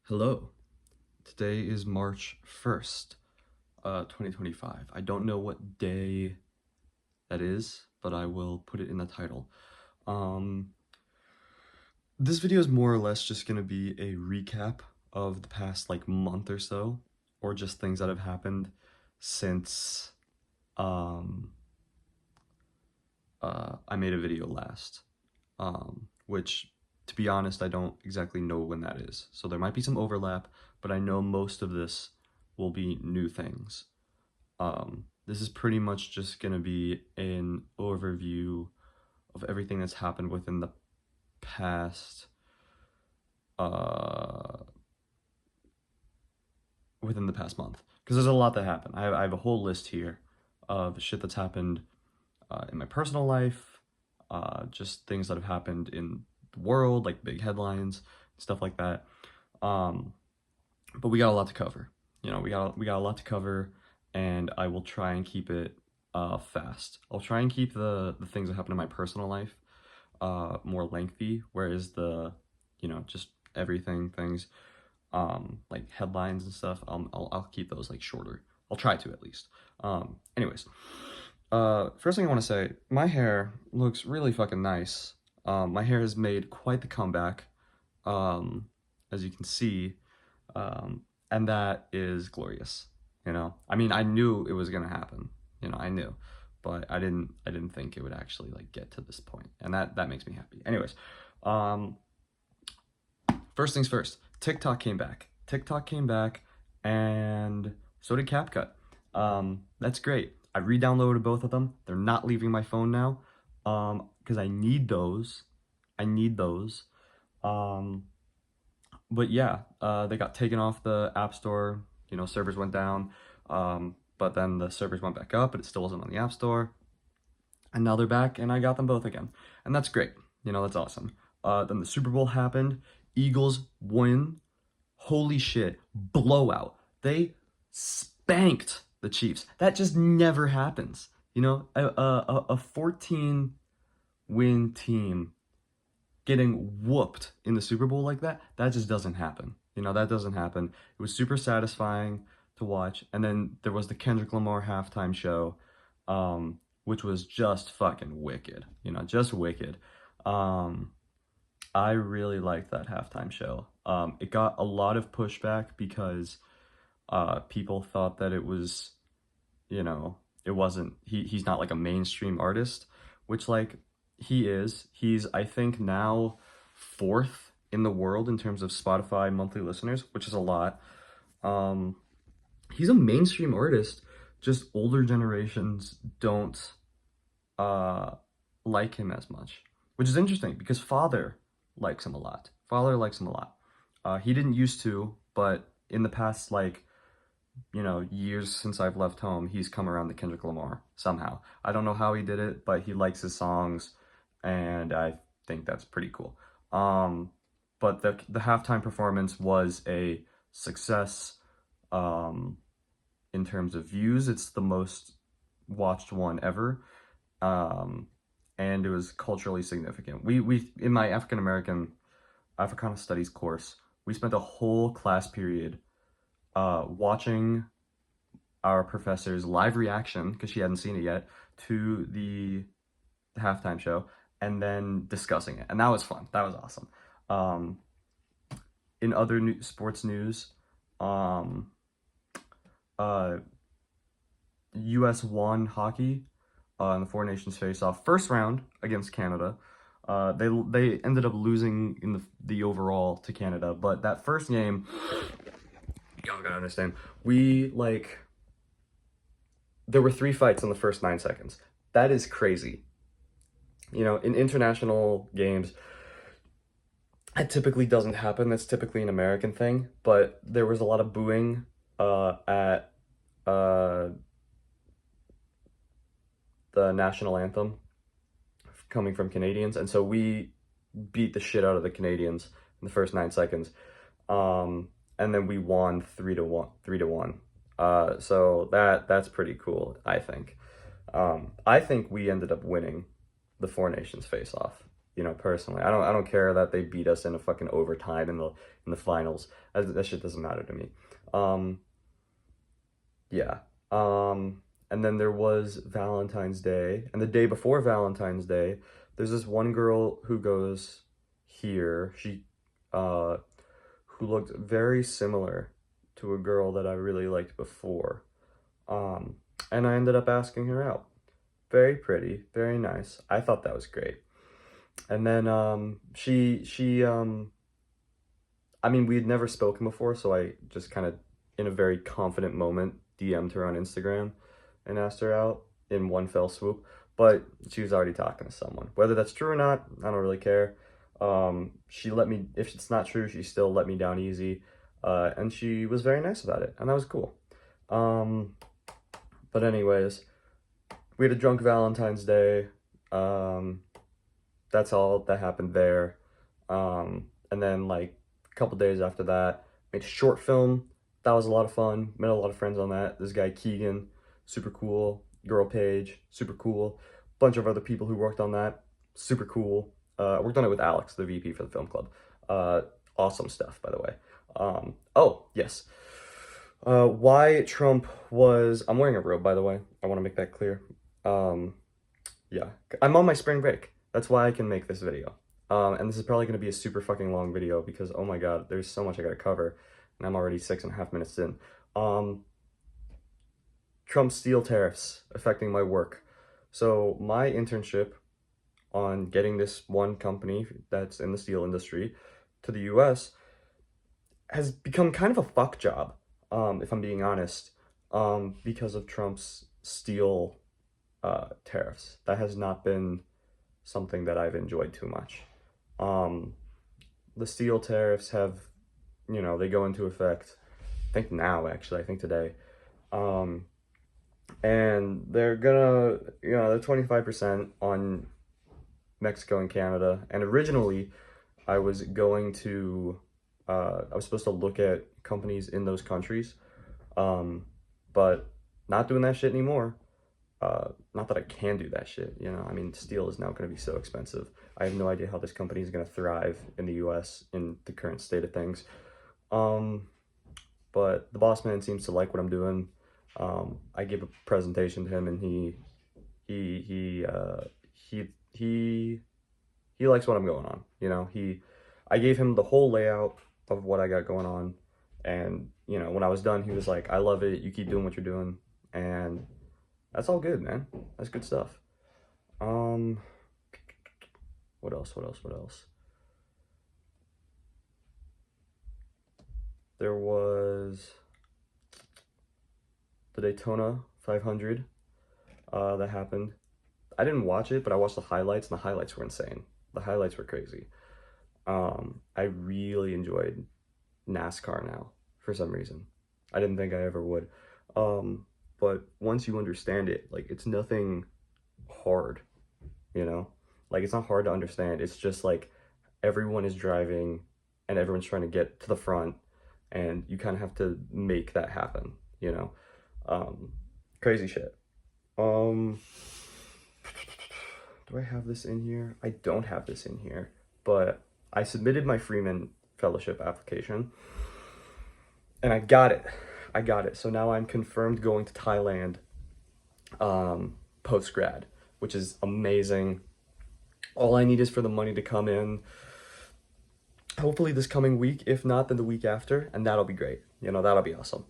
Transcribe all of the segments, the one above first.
Hello. Today is March 1st, 2025. I don't know what day that is, but I will put it in the title. Um, this video is more or less just going to be a recap of the past month or so, or just things that have happened since um, I made a video last, which, to be honest, I don't exactly know when that is. So there might be some overlap, but I know most of this will be new things. This is pretty much just going to be an overview of everything that's happened past, uh, within the past month. Because there's a lot that happened. I have a whole list here of shit that's happened in my personal life, just things that have happened in the world, like big headlines, stuff like that. But we got a lot to cover. We got a lot to cover, and I will try and keep it fast. I'll try and keep the things that happen in my personal life more lengthy, whereas just everything things like headlines and stuff, I'll keep those shorter. I'll try to at least. Anyways, first thing I want to say, my hair looks really fucking nice. My hair has made quite the comeback, as you can see, and that is glorious. I mean, I knew it was gonna happen. I knew, but I didn't think it would actually get to this point, and that makes me happy. Anyways, um, first things first, TikTok came back. TikTok came back, and so did CapCut. That's great. I re-downloaded both of them. They're not leaving my phone now, because I need those. I need those. Um, but yeah, they got taken off the App Store. Servers went down. But then the servers went back up, but it still wasn't on the App Store. And now they're back, and I got them both again. And that's great. That's awesome. Then the Super Bowl happened. Eagles win. Holy shit. Blowout. They spanked the Chiefs. That just never happens. A 14-win team getting whooped in the Super Bowl like that just doesn't happen. That doesn't happen. It was super satisfying to watch. And then there was the Kendrick Lamar halftime show, which was just fucking wicked. Just wicked. I really liked that halftime show. It got a lot of pushback because people thought that it was, it wasn't, he's not a mainstream artist, which he is. He's, I think, now fourth in the world in terms of Spotify monthly listeners, which is a lot. He's a mainstream artist, just older generations don't like him as much, which is interesting because Father likes him a lot. Father likes him a lot. He didn't used to, but in the past, years since I've left home, he's come around to Kendrick Lamar somehow. I don't know how he did it, but he likes his songs, and I think that's pretty cool. But the halftime performance was a success. In terms of views, it's the most watched one ever. And it was culturally significant. We in my Africana Studies course, we spent a whole class period watching our professor's live reaction, because she hadn't seen it yet, to the halftime show, and then discussing it. And that was fun. That was awesome. In other sports news, US won hockey in the Four Nations face-off. First round against Canada. They ended up losing in the overall to Canada, but that first game, y'all gotta understand, there were 3 fights in the first 9 seconds. That is crazy. In international games, that typically doesn't happen. That's typically an American thing, but there was a lot of booing at the national anthem coming from Canadians, and so we beat the shit out of the Canadians in the first 9 seconds, and then we won 3-1. So that's pretty cool, I think. I think we ended up winning the Four Nations face-off. you know, personally. I don't care that they beat us in a fucking overtime in the finals. That shit doesn't matter to me. Um, yeah. And then there was Valentine's Day, and the day before Valentine's Day, there's this one girl who goes here. Uh, who looked very similar to a girl that I really liked before. Um, and I ended up asking her out. Very pretty, very nice. I thought that was great. And then I mean, we had never spoken before, so I just kind of, in a very confident moment, DM'd her on Instagram and asked her out in one fell swoop. But she was already talking to someone. Whether that's true or not, I don't really care. She let me, if it's not true, she still let me down easy. And she was very nice about it, and that was cool. Um, but anyways, we had a drunk Valentine's Day. Um, that's all that happened there. And then like a couple days after that, made a short film. That was a lot of fun. Met a lot of friends on that. This guy Keegan, super cool. Girl Paige, super cool. Bunch of other people who worked on that, super cool. Worked on it with Alex, the VP for the film club. Awesome stuff, by the way. Oh, yes. Why Trump was... I'm wearing a robe, by the way. I want to make that clear. Yeah. I'm on my spring break. That's why I can make this video. And this is probably going to be a super fucking long video because, oh my god, there's so much I gotta cover. And I'm already 6.5 minutes in. Trump's steel tariffs affecting my work. So my internship on getting this one company that's in the steel industry to the US has become kind of a fuck job, if I'm being honest, because of Trump's steel tariffs. That has not been something that I've enjoyed too much. The steel tariffs have, you know, they go into effect, I think now actually, I think today. And they're gonna, you know, they're 25% on Mexico and Canada. And originally, I was going to, I was supposed to look at companies in those countries, but not doing that shit anymore. Not that I can do that shit, you know, I mean, steel is now going to be so expensive. I have no idea how this company is going to thrive in the US in the current state of things. But the boss man seems to like what I'm doing. I gave a presentation to him, and he likes what I'm going on. You know, I gave him the whole layout of what I got going on, and you know, when I was done, he was like, "I love it. You keep doing what you're doing," and that's all good, man. That's good stuff. What else? What else? What else? There was the Daytona 500 that happened. I didn't watch it, but I watched the highlights, and the highlights were insane. The highlights were crazy. I really enjoyed NASCAR now for some reason. I didn't think I ever would. But once you understand it, like, it's nothing hard, you know? Like, it's not hard to understand. It's just like everyone is driving and everyone's trying to get to the front, and you kind of have to make that happen, you know? Crazy shit. Do I have this in here? I don't have this in here, but I submitted my Freeman Fellowship application, and I got it. I got it. So now I'm confirmed going to Thailand post-grad, which is amazing. All I need is for the money to come in, hopefully this coming week. If not, then the week after, and that'll be great. You know, that'll be awesome.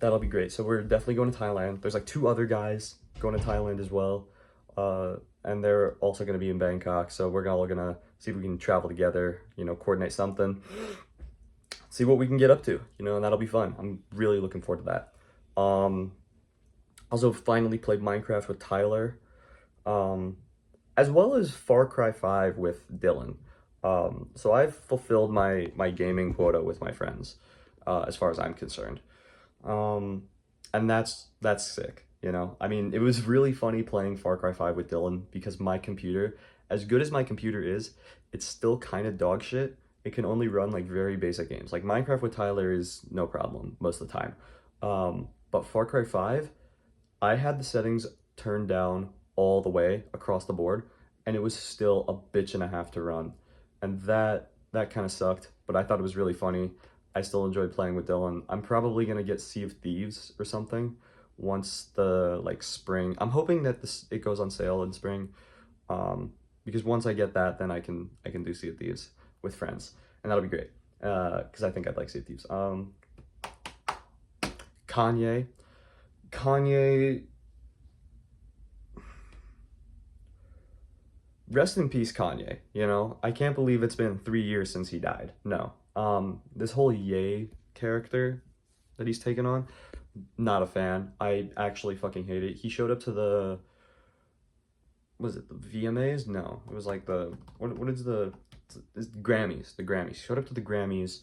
That'll be great. So we're definitely going to Thailand. There's like 2 other guys going to Thailand as well. And they're also going to be in Bangkok. So we're all going to see if we can travel together, you know, coordinate something, see what we can get up to, you know, and that'll be fun. I'm really looking forward to that. Also finally played Minecraft with Tyler, as well as Far Cry 5 with Dylan. So I've fulfilled my gaming quota with my friends, as far as I'm concerned. And that's sick, you know? I mean, it was really funny playing Far Cry 5 with Dylan because my computer, as good as my computer is, it's still kind of dog shit. It can only run like very basic games. Like Minecraft with Tyler is no problem most of the time. But Far Cry 5, I had the settings turned down all the way across the board, and it was still a bitch and a half to run. And that kind of sucked, but I thought it was really funny. I still enjoyed playing with Dylan. I'm probably gonna get Sea of Thieves or something once the like spring. I'm hoping that this it goes on sale in spring. Um, because once I get that, then I can do Sea of Thieves with friends, and that'll be great. Because I think I'd like Sea of Thieves. Kanye, Kanye, rest in peace, Kanye. You know, I can't believe it's been 3 years since he died. No, this whole Ye character that he's taken on, not a fan. I actually fucking hate it. He showed up to the was it the VMAs? No, it was like the what is the it's Grammys? The Grammys. He showed up to the Grammys,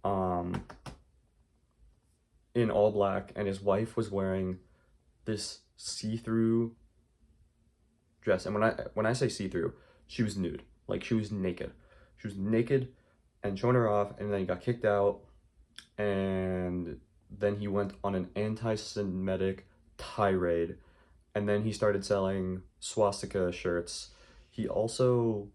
um, in all black, and his wife was wearing this see-through dress. And when I say see-through, she was nude, like she was naked. She was naked and showing her off, and then he got kicked out, and then he went on an anti-Semitic tirade, and then he started selling swastika shirts. He also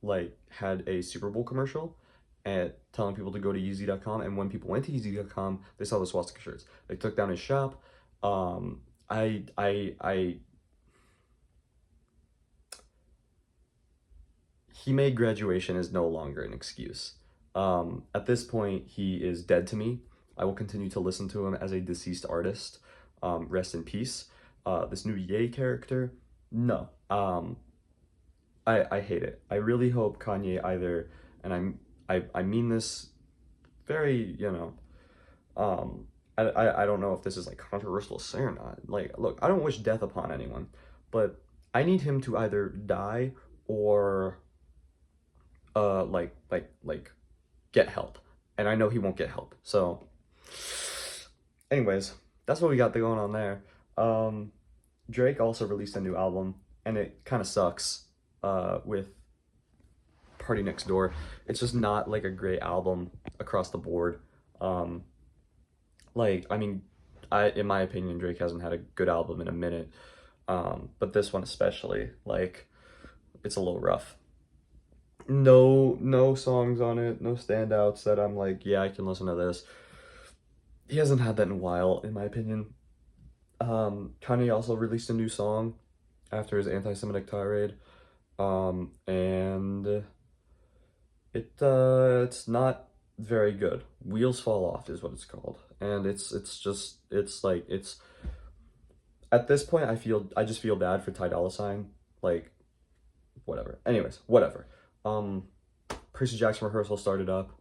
like had a Super Bowl commercial and telling people to go to Yeezy.com, and when people went to Yeezy.com, they saw the swastika shirts. They took down his shop. Um, I he made graduation is no longer an excuse. At this point, he is dead to me. I will continue to listen to him as a deceased artist. Rest in peace. This new Ye character, no. I hate it. I really hope Kanye either, and I mean this very, I don't know if this is like controversial to say or not. Like, look, I don't wish death upon anyone, but I need him to either die or like get help. And I know he won't get help. So anyways, that's what we got going on there. Drake also released a new album, and it kind of sucks with Party Next Door. It's just not like a great album across the board. Um, like, I mean, in my opinion, Drake hasn't had a good album in a minute. But this one especially, like, it's a little rough. No songs on it, no standouts that I'm like, yeah, I can listen to this. He hasn't had that in a while, in my opinion. Kanye also released a new song after his anti-Semitic tirade. And it's not very good. Wheels Fall Off is what it's called. And it's just it's like it's at this point I just feel bad for Ty Dolla $ign. Like whatever. Anyways, whatever. Percy Jackson rehearsal started up.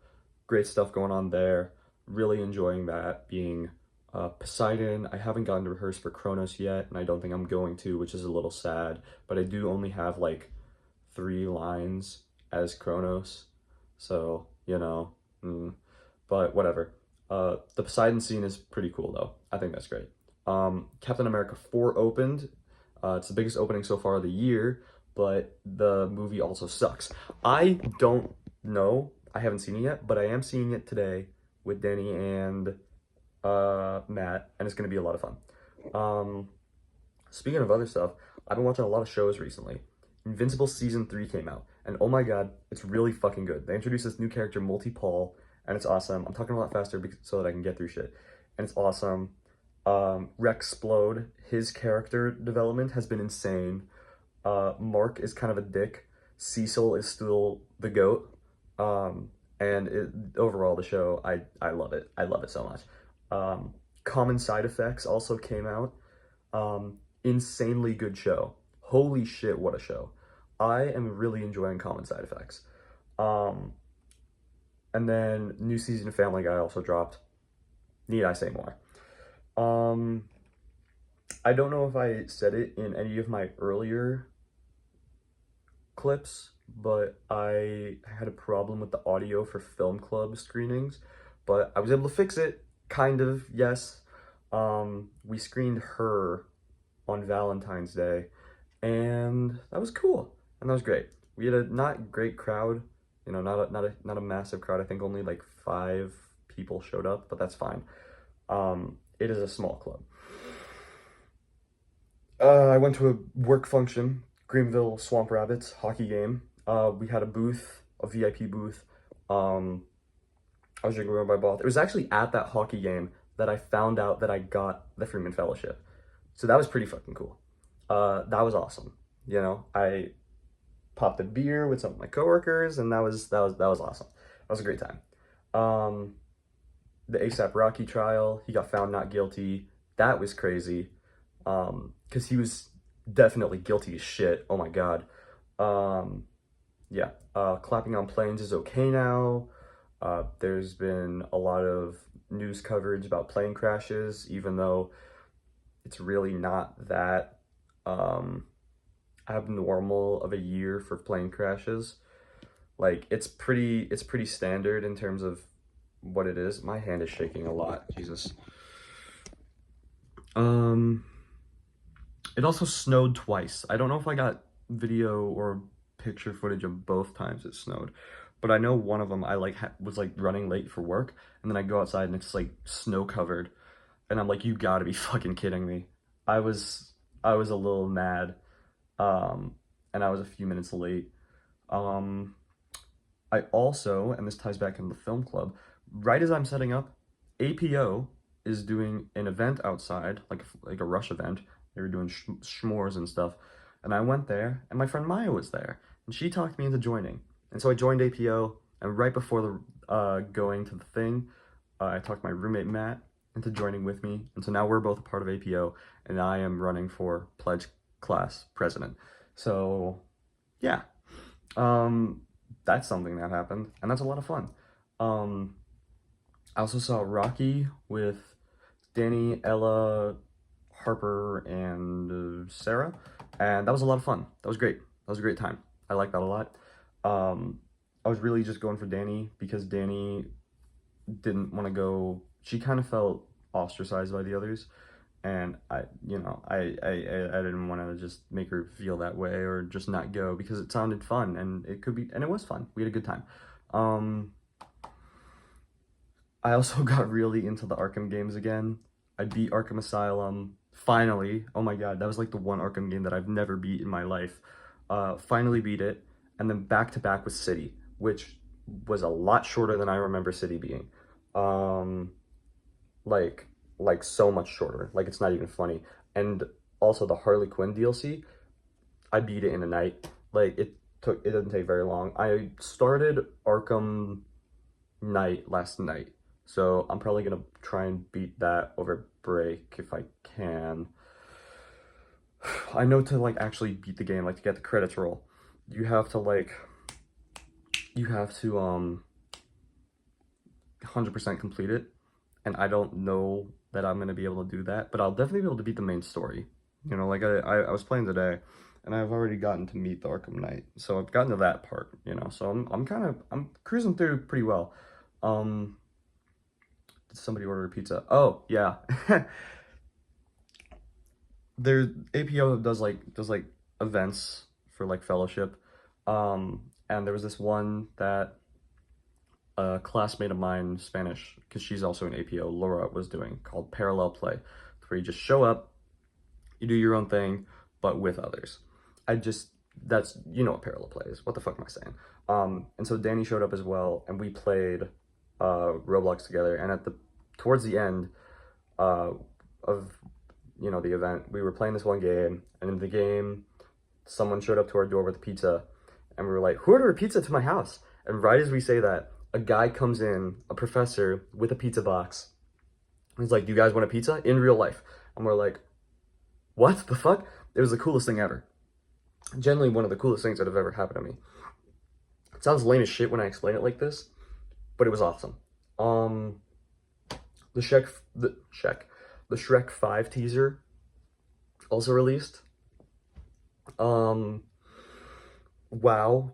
Great stuff going on there. Really enjoying that. Being Poseidon, I haven't gotten to rehearse for Kronos yet, and I don't think I'm going to, which is a little sad. But I do only have like 3 lines as Kronos, so but whatever. The Poseidon scene is pretty cool though. I think that's great. Captain America 4 opened. It's the biggest opening so far of the year, but the movie also sucks. I don't know. I haven't seen it yet, but I am seeing it today with Danny and Matt, and it's gonna be a lot of fun. Speaking of other stuff, I've been watching a lot of shows recently. Invincible season 3 came out, and oh my god, it's really fucking good. They introduced this new character, Multi-Paul, and it's awesome. I'm talking a lot faster so that I can get through shit, and it's awesome. Rexplode, his character development has been insane. Mark is kind of a dick. Cecil is still the GOAT. Overall, the show, I love it. I love it so much. Common Side Effects also came out. Insanely good show. Holy shit, what a show. I am really enjoying Common Side Effects. And then new season of Family Guy also dropped. Need I say more? I don't know if I said it in any of my earlier clips, but I had a problem with the audio for film club screenings, but I was able to fix it, kind of, yes. We screened Her on Valentine's Day, and that was cool, and that was great. We had a not great crowd, not a massive crowd. I think only like 5 people showed up, but that's fine. It is a small club. I went to a work function, Greenville Swamp Rabbits hockey game. We had a booth, a VIP booth. Um, I was drinking by Bath. It was actually at that hockey game that I found out that I got the Freeman Fellowship. So that was pretty fucking cool. That was awesome. You know, I popped a beer with some of my coworkers, and that was awesome. That was a great time. Um, the ASAP Rocky trial, he got found not guilty. That was crazy. Because he was definitely guilty as shit. Oh my God. Um, yeah. Clapping on planes is okay now. There's been a lot of news coverage about plane crashes, even though it's really not that um, abnormal of a year for plane crashes. Like it's pretty standard in terms of what it is. My hand is shaking a lot. Jesus. Um, it also snowed twice. I don't know if I got video or picture footage of both times it snowed, but I know one of them I like was like running late for work, and then I go outside and it's like snow covered, and I'm like, you gotta be fucking kidding me. I was I was a little mad, um, and I was a few minutes late. Um, I also, and this ties back into the film club, right as I'm setting up, APO is doing an event outside, like a rush event. They were doing s'mores and stuff, and I went there, and my friend Maya was there, and she talked me into joining, and so I joined APO. And right before the going to the thing, I talked my roommate Matt into joining with me, and so now we're both a part of APO, and I am running for pledge class president. So yeah, um, that's something that happened, and that's a lot of fun. Um, I also saw Rocky with Danny, Ella, Harper, and Sarah, and that was a lot of fun. That was great. That was a great time. I like that a lot. Um, I was really just going for Danny because Danny didn't want to go. She kind of felt ostracized by the others, and I didn't want to just make her feel that way or just not go because it sounded fun and it was fun. We had a good time. Um, I also got really into the Arkham games again. I beat Arkham Asylum finally. Oh my God, that was like the one Arkham game that I've never beat in my life. Finally beat it, and then back to back with City, which was a lot shorter than I remember City being. Um, like so much shorter. Like it's not even funny. And also the Harley Quinn DLC, I beat it in a night. Like it didn't take very long. I started Arkham Knight last night. So I'm probably gonna try and beat that over break if I can. I know to like actually beat the game, like to get the credits roll, you have to like you have to 100% complete it, and I don't know that I'm gonna be able to do that, but I'll definitely be able to beat the main story. You know, like I was playing today, and I've already gotten to meet the Arkham Knight, so I've gotten to that part. You know, so I'm cruising through pretty well. Um, did somebody order a pizza? Oh yeah, there APO does like events for like fellowship, and there was this one that a classmate of mine, Spanish, because she's also in APO, Laura was doing called Parallel Play, where you just show up, you do your own thing, but with others. I just, that's, you know what Parallel Play is. What the fuck am I saying? And so Danny showed up as well, and we played Roblox together. And towards the end uh, of, the event, we were playing this one game, and in the game, someone showed up to our door with a pizza, and we were like, who ordered a pizza to my house? And right as we say that, a guy comes in, a professor, with a pizza box. He's like, do you guys want a pizza? In real life. And we're like, what the fuck? It was the coolest thing ever. Generally, one of the coolest things that have ever happened to me. It sounds lame as shit when I explain it like this, but it was awesome. Um, the Shrek 5 teaser also released. Um, wow.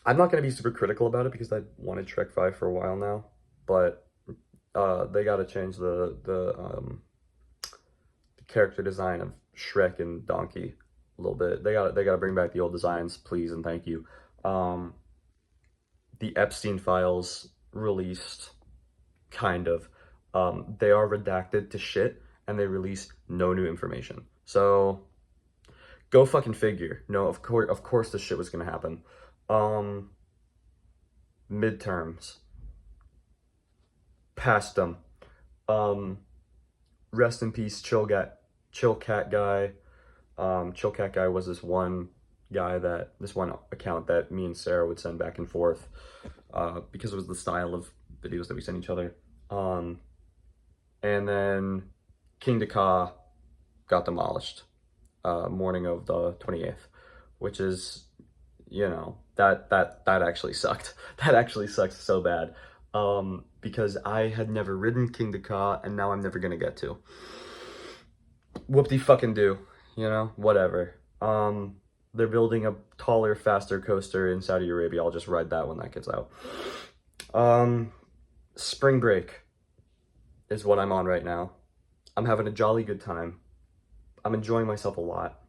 I'm not gonna be super critical about it because I wanted Shrek 5 for a while now, but they gotta change the character design of Shrek and Donkey a little bit. They gotta bring back the old designs, please and thank you. Um, the Epstein files released, kind of. They are redacted to shit, and they release no new information. So Go fucking figure. No, of course this shit was gonna happen. Um, Midterms. Passed them. Um, Rest in peace, Chill Cat guy. Chill Cat guy was this one account that me and Sarah would send back and forth, because it was the style of videos that we sent each other. Um, and then King Dakar got demolished, morning of the 28th, which is, that actually sucked. That actually sucks so bad. Because I had never ridden King Dakar, and now I'm never gonna get to. Whoop-de fucking do, whatever. They're building a taller, faster coaster in Saudi Arabia. I'll just ride that when that gets out. Spring break is what I'm on right now. I'm having a jolly good time. I'm enjoying myself a lot.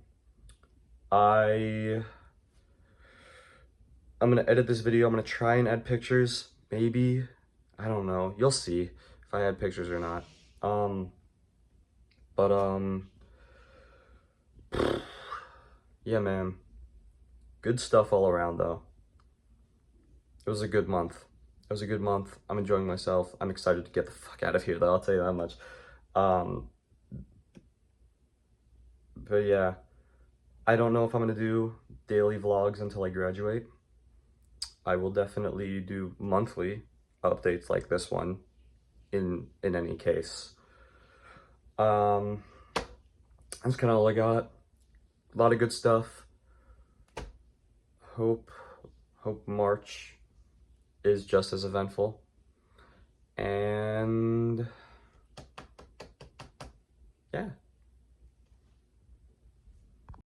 I'm gonna edit this video. I'm gonna try and add pictures. Maybe. I don't know. You'll see if I add pictures or not. But yeah, man. Good stuff all around, though. It was a good month. It was a good month. I'm enjoying myself. I'm excited to get the fuck out of here, though. I'll tell you that much. But yeah, I don't know if I'm gonna do daily vlogs until I graduate. I will definitely do monthly updates like this one in any case. That's kind of all I got. A lot of good stuff. Hope March is just as eventful. And yeah.